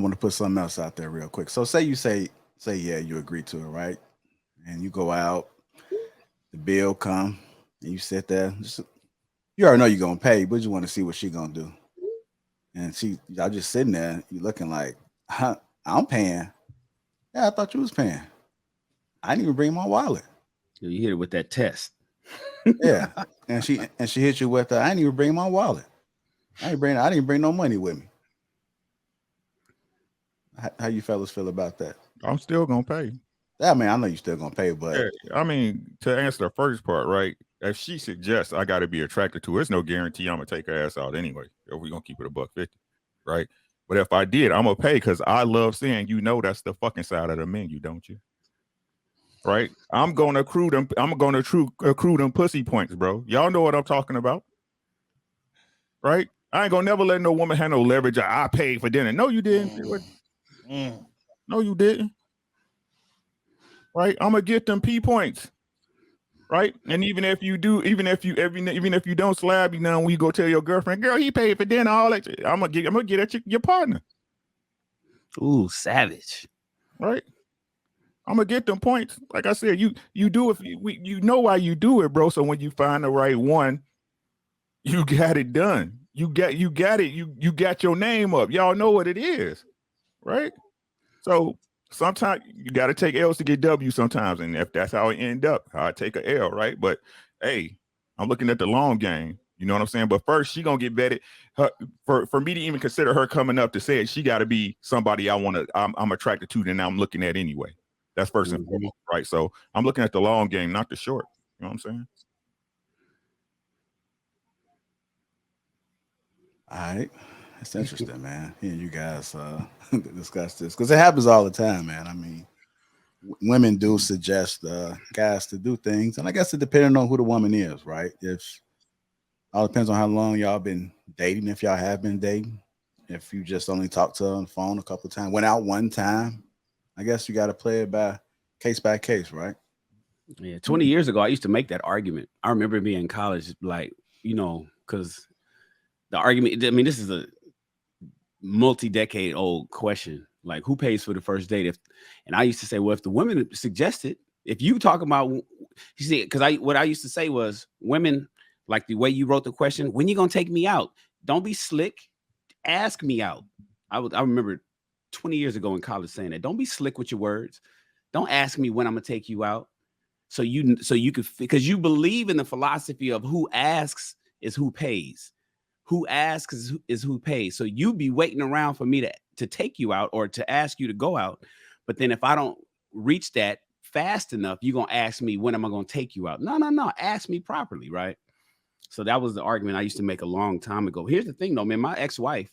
want to put something else out there real quick. So say you say yeah, you agree to it, right? And you go out, the bill come, and you sit there. You already know you're gonna pay, but you want to see what she gonna do. And y'all just sitting there, you looking like, huh, I'm paying. Yeah, I thought you was paying. I didn't even bring my wallet. You hit it with that test. Yeah, and she hit you with, I didn't even bring my wallet. I didn't bring no money with me. How you fellas feel about that? I'm still gonna pay. I mean, I know you still gonna pay, but Yeah, I mean, to answer the first part, right? If she suggests I got to be attracted to her, it's no guarantee I'm gonna take her ass out anyway. If we gonna keep it a $1.50, right? But if I did, I'm gonna pay because I love saying, that's the fucking side of the menu, don't you? Right? I'm gonna accrue them. I'm gonna accrue them pussy points, bro. Y'all know what I'm talking about, right? I ain't gonna never let no woman have no leverage. I paid for dinner. No, you didn't. No, you didn't. Right? I'm gonna get them P points. Right? And even if you don't slab, when you go tell your girlfriend, girl, he paid for dinner, all that. I'm gonna get at your partner. Ooh, savage. Right? I'm gonna get them points. Like I said, you do it. You know why you do it, bro. So when you find the right one, you got it done. You got it. You got your name up. Y'all know what it is, right? So sometimes you got to take L's to get W sometimes. And if that's how it end up, I take a L, right? But hey, I'm looking at the long game. You know what I'm saying? But first, she gonna get vetted. For me to even consider her coming up to say it, she got to be somebody I'm attracted to, and I'm looking at anyway. That's first and foremost, right? So I'm looking at the long game, not the short. You know what I'm saying? all right. It's interesting, man. Hearing you guys discuss this because it happens all the time, man. I mean, women do suggest guys to do things, and I guess it depends on who the woman is, right? If all depends on how long y'all been dating, if y'all have been dating. If you just only talked to her on the phone a couple of times, went out one time, I guess you got to play it by case, right? Yeah, 20 years ago, I used to make that argument. I remember being in college, like, because the argument, I mean, this is a multi-decade old question. Like, who pays for the first date? And I used to say, well, if the women suggested, if you talk about, you see, because what I used to say was, women, like the way you wrote the question, when you gonna take me out? Don't be slick. Ask me out. I remember 20 years ago in college saying that. Don't be slick with your words. Don't ask me when I'm gonna take you out. So you could, because you believe in the philosophy of who asks is who pays. Who asks is who pays. So you be waiting around for me to take you out or to ask you to go out. But then if I don't reach that fast enough, you're gonna ask me when am I gonna take you out? No. Ask me properly, right? So that was the argument I used to make a long time ago. Here's the thing though, man. My ex-wife,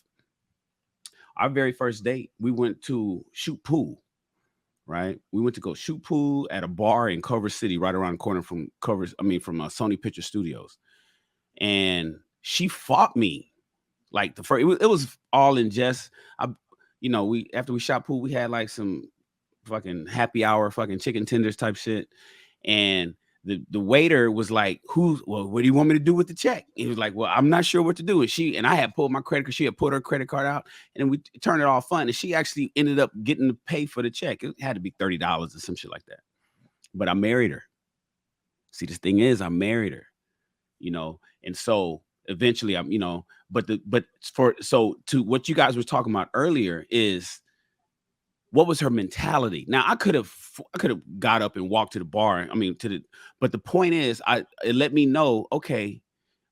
our very first date, we went to shoot pool. Right, we went to go shoot pool at a bar in Culver City, right around the corner from Sony Picture Studios, and she fought me like the first. It was all in jest. After we shot pool, we had like some fucking happy hour, fucking chicken tenders type shit, and the waiter was like, what do you want me to do with the check? He was like, well, I'm not sure what to do. And I had pulled my credit because she had put her credit card out, and then we turned it all fun. And she actually ended up getting to pay for the check. It had to be $30 or some shit like that. But I married her. See, this thing is, I married her, and so eventually to what you guys were talking about earlier is, what was her mentality? Now I could have got up and walked to the bar. But the point is, it let me know, okay,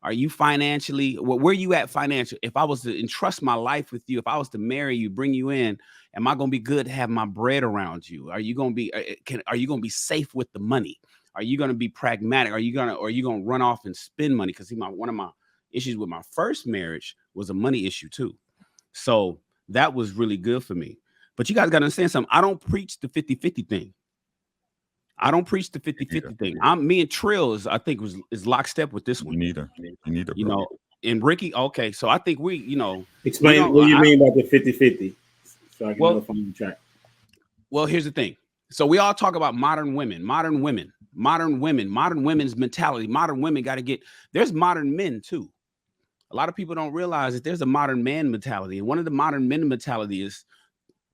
are you financially, where you at financially? If I was to entrust my life with you, if I was to marry you, bring you in, am I going to be good to have my bread around you? Are you going to be safe with the money? Are you going to be pragmatic? Are you going to run off and spend money? Because one of my issues with my first marriage was a money issue too. So that was really good for me. But you guys got to understand something. I don't preach the 50-50 thing. I don't preach the 50-50 thing. Me and Trill is lockstep with this one. You need it, and Ricky, okay. So I think explain what you mean by the 50-50 so I can know if I'm on track. Well, here's the thing. So we all talk about modern women's mentality. Modern women got to there's modern men too. A lot of people don't realize that there's a modern man mentality. And one of the modern men mentality is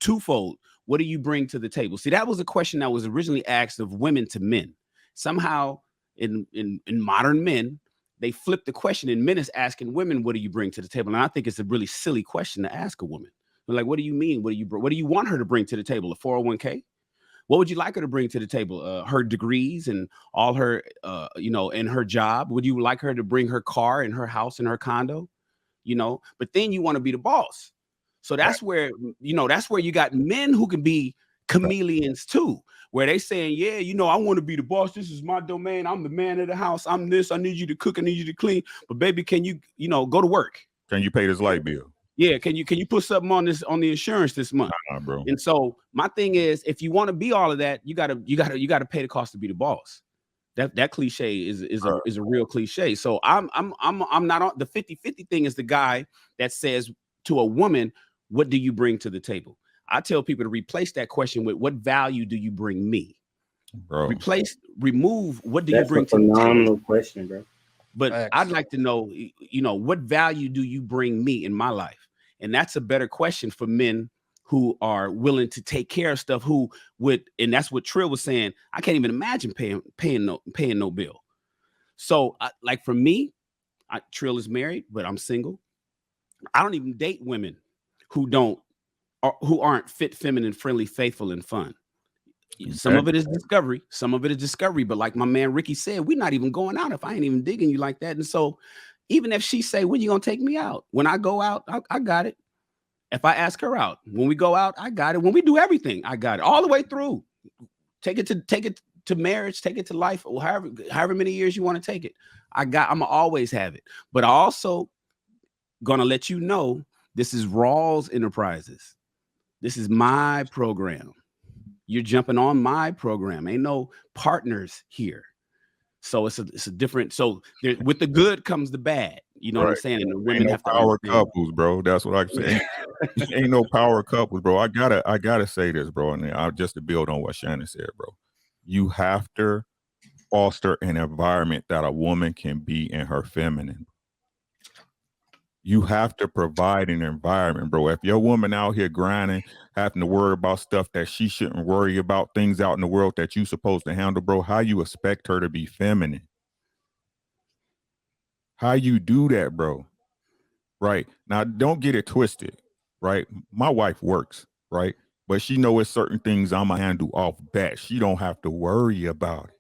twofold. What do you bring to the table? See, that was a question that was originally asked of women to men. Somehow in modern men, they flip the question, and men is asking women, what do you bring to the table? And I think it's a really silly question to ask a woman. But like, what do you mean? What do you want her to bring to the table? A 401k? What would you like her to bring to the table? Her degrees and all her, and her job. Would you like her to bring her car and her house and her condo? But then you want to be the boss. So that's where, that's where you got men who can be chameleons too, where they saying, yeah, I want to be the boss. This is my domain. I'm the man of the house. I'm this. I need you to cook. I need you to clean. But baby, can you, go to work? Can you pay this light bill? Yeah. Can you put something on the insurance this month? Bro. And so my thing is, if you want to be all of that, you gotta pay the cost to be the boss. That cliche is a real cliche. So I'm not on the 50-50 thing. Is the guy that says to a woman, what do you bring to the table? I tell people to replace that question with, what value do you bring me? Bro. Remove, what do you bring to the table? Phenomenal question, bro. But I'd like to know, what value do you bring me in my life? And that's a better question for men who are willing to take care of stuff, and that's what Trill was saying. I can't even imagine paying no bill. So like for me, Trill is married, but I'm single. I don't even date women who aren't fit, feminine, friendly, faithful, and fun. Some of it is discovery. But like my man Ricky said, we're not even going out if I ain't even digging you like that. And so even if she say, when you gonna take me out? When I go out, I got it. If I ask her out, when we go out, I got it. When we do everything, I got it all the way through. Take it to marriage, take it to life, or however many years you want to take it. I'm gonna always have it. But I also gonna let you know, this is Rawls Enterprises. This is my program. You're jumping on my program. Ain't no partners here. So it's a different. So with the good comes the bad. You know what I'm saying? And the women have to power couples, bro. That's what I'm saying. Ain't no power couples, bro. I gotta say this, bro. And just to build on what Shannon said, bro. You have to foster an environment that a woman can be in her feminine. You have to provide an environment, bro. If your woman out here grinding, having to worry about stuff that she shouldn't worry about, things out in the world that you supposed to handle, bro, how you expect her to be feminine? How you do that, bro? Right? Now, don't get it twisted, right? My wife works, right? But she knows it's certain things I'm going to handle off bat. She don't have to worry about it.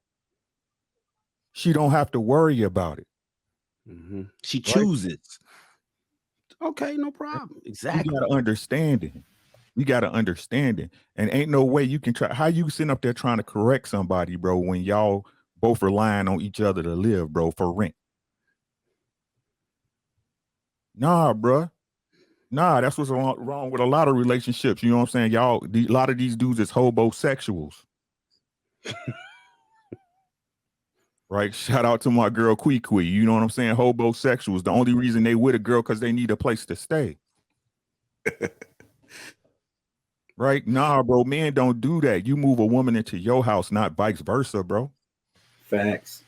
She don't have to worry about it. Mm-hmm. She chooses. Okay, no problem. Exactly. You got to understand it. You got to understand it. And ain't no way you can try. How you sitting up there trying to correct somebody, bro, when y'all both relying on each other to live, bro, for rent? Nah, bro. Nah, that's what's wrong with a lot of relationships. You know what I'm saying? A lot of these dudes is hobosexuals. Right? Shout out to my girl Kwee. You know what I'm saying? Hobosexuals. The only reason they with a girl because they need a place to stay. Right? Nah, bro. Men don't do that. You move a woman into your house, not vice versa, bro. Facts.